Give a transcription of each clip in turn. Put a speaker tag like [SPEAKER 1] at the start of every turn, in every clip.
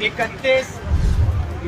[SPEAKER 1] 31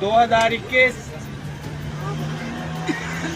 [SPEAKER 1] 2021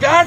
[SPEAKER 1] 10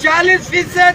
[SPEAKER 1] 40%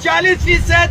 [SPEAKER 1] 40%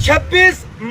[SPEAKER 1] 26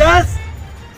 [SPEAKER 1] 10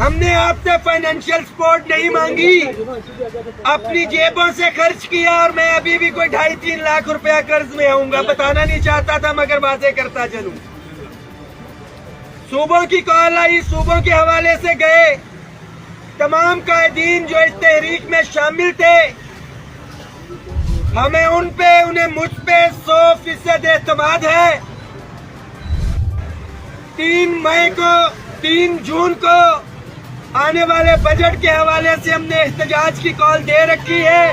[SPEAKER 1] ہم نے آپ سے فائنینشیل سپورٹ نہیں مانگی، اپنی جیبوں سے خرچ کیا، اور میں ابھی بھی کوئی 2.5-3 لاکھ روپیہ قرض میں ہوں گا، بتانا نہیں چاہتا تھا مگر باتیں کرتا چلوں۔ صوبوں کی کال آئی، صوبوں کے حوالے سے گئے، تمام قائدین جو اس تحریک میں شامل تھے، ہمیں ان پہ انہیں مجھ پہ 100% اعتماد ہے۔ 3 جون کو آنے والے بجٹ کے حوالے سے ہم نے احتجاج کی کال دے رکھی ہے۔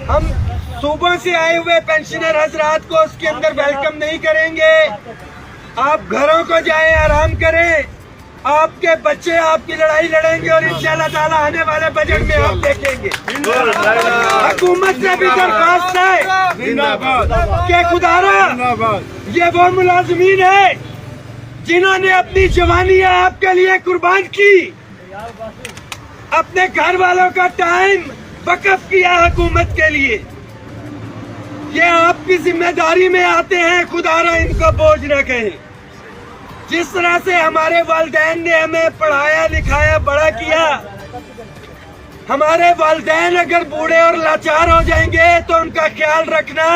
[SPEAKER 1] ہم صوبوں سے آئے ہوئے پینشنر حضرات کو اس کے اندر ویلکم نہیں کریں گے۔ آپ گھروں کو جائیں، آرام کریں، آپ کے بچے آپ کی لڑائی لڑیں گے، اور انشاءاللہ تعالیٰ آنے والے بجٹ میں آپ دیکھیں گے۔ حکومت سے بھی درخواست ہے کہ خدا را یہ وہ ملازمین ہیں جنہوں نے اپنی جوانیاں آپ کے لیے قربان کی، اپنے گھر والوں کا ٹائم وقف کیا حکومت کے لیے، یہ آپ کی ذمہ داری میں آتے ہیں، خدا را ان کو بوجھ نہ کہیں۔ جس طرح سے ہمارے والدین نے ہمیں پڑھایا لکھایا بڑا کیا، ہمارے والدین اگر بوڑھے اور لاچار ہو جائیں گے تو ان کا خیال رکھنا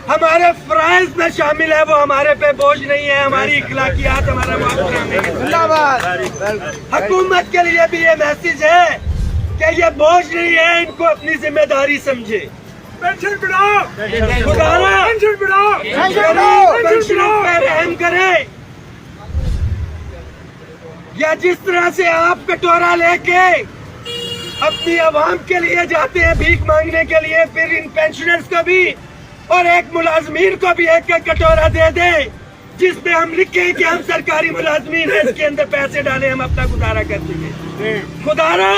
[SPEAKER 1] ہمارے فرائض میں شامل ہے، وہ ہمارے پہ بوجھ نہیں ہے، ہماری اخلاقیات ہمارا معاملہ۔ حکومت کے لیے بھی یہ میسج ہے کہ یہ بوجھ نہیں ہے، ان کو اپنی ذمہ داری سمجھے۔ پینشن بڑھاؤ، خدا را پینشن بڑھاؤ، پینشنوں پہ رحم کرے۔ یا جس طرح سے آپ کٹورا لے کے اپنی عوام کے لیے جاتے ہیں بھیک مانگنے کے لیے، پھر ان پینشنرز کو بھی اور ایک ملازمین کو بھی ایک کٹورا دے دیں جس میں ہم لکھیں کہ ہم سرکاری ملازمین ہیں، اس کے اندر پیسے ڈالیں، ہم اپنا گزارا کر سکیں۔ خدا را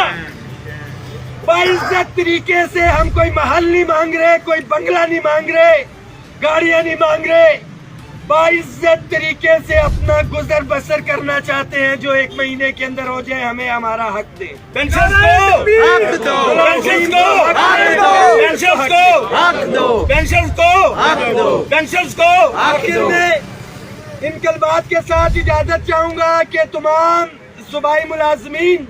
[SPEAKER 1] باعزت طریقے سے ہم کوئی محل نہیں مانگ رہے، کوئی بنگلہ نہیں مانگ رہے، گاڑیاں نہیں مانگ رہے، باعزت طریقے سے اپنا گزر بسر کرنا چاہتے ہیں، جو 1 مہینے کے اندر ہو جائے، ہمیں ہمارا حق دیں۔ پینشنز کو حق دو، پینشنز کو حق دو، پینشنز کو حق دو، پینشنز کو حق دو، پینشنز کو۔ آخر میں ان کلمات کے ساتھ اجازت چاہوں گا کہ تمام صوبائی ملازمین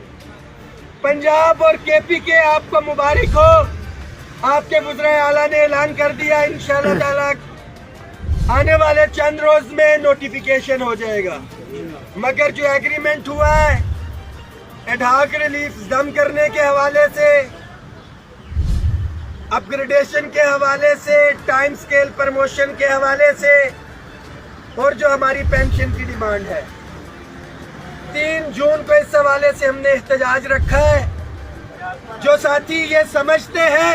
[SPEAKER 1] پنجاب اور KP کے آپ کو مبارک ہو۔ آپ کے وزرائے اعلیٰ نے اعلان کر دیا، انشاءاللہ تعالیٰ آنے والے چند روز میں نوٹیفیکیشن ہو جائے گا، مگر جو ایگریمنٹ ہوا ہے ایڈہاک ریلیف ضم کرنے کے حوالے سے، اپ گریڈیشن کے حوالے سے، ٹائم سکیل پرموشن کے حوالے سے، اور جو ہماری پینشن کی ڈیمانڈ ہے، 3 جون کو اس حوالے سے ہم نے احتجاج رکھا ہے۔ جو ساتھی یہ سمجھتے ہیں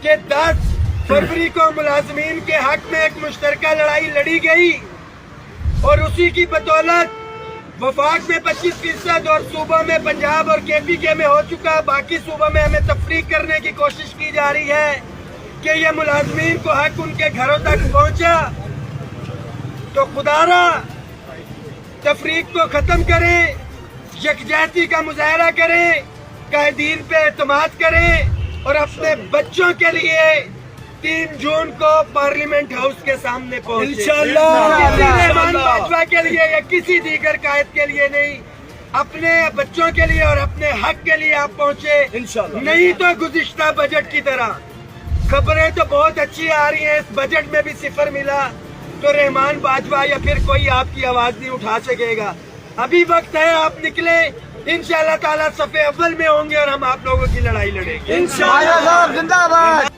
[SPEAKER 1] کہ 10 فروری کو ملازمین کے حق میں ایک مشترکہ لڑائی لڑی گئی اور اسی کی بدولت وفاق میں 25% اور صوبوں میں پنجاب اور KP کے میں ہو چکا، باقی صوبوں میں ہمیں تفریق کرنے کی کوشش کی جا رہی ہے کہ یہ ملازمین کو حق ان کے گھروں تک پہنچا، تو خدا را تفریق کو ختم کریں، یکجہتی کا مظاہرہ کریں، قائدین پہ اعتماد کریں، اور اپنے بچوں کے لیے 3 جون کو پارلیمنٹ ہاؤس کے سامنے پہنچے انشاءاللہ۔ رحمان باجوہ کے لیے یا کسی دیگر قائد کے لیے نہیں، اپنے بچوں کے لیے اور اپنے حق کے لیے آپ پہنچے، نہیں تو گزشتہ بجٹ کی طرح۔ خبریں تو بہت اچھی آ رہی ہیں، اس بجٹ میں بھی 0 ملا تو رحمان باجوہ یا پھر کوئی آپ کی آواز نہیں اٹھا سکے گا۔ ابھی وقت ہے، آپ نکلے، انشاءاللہ تعالیٰ صف اول میں ہوں گے اور ہم آپ لوگوں کی لڑائی لڑیں گے انشاءاللہ۔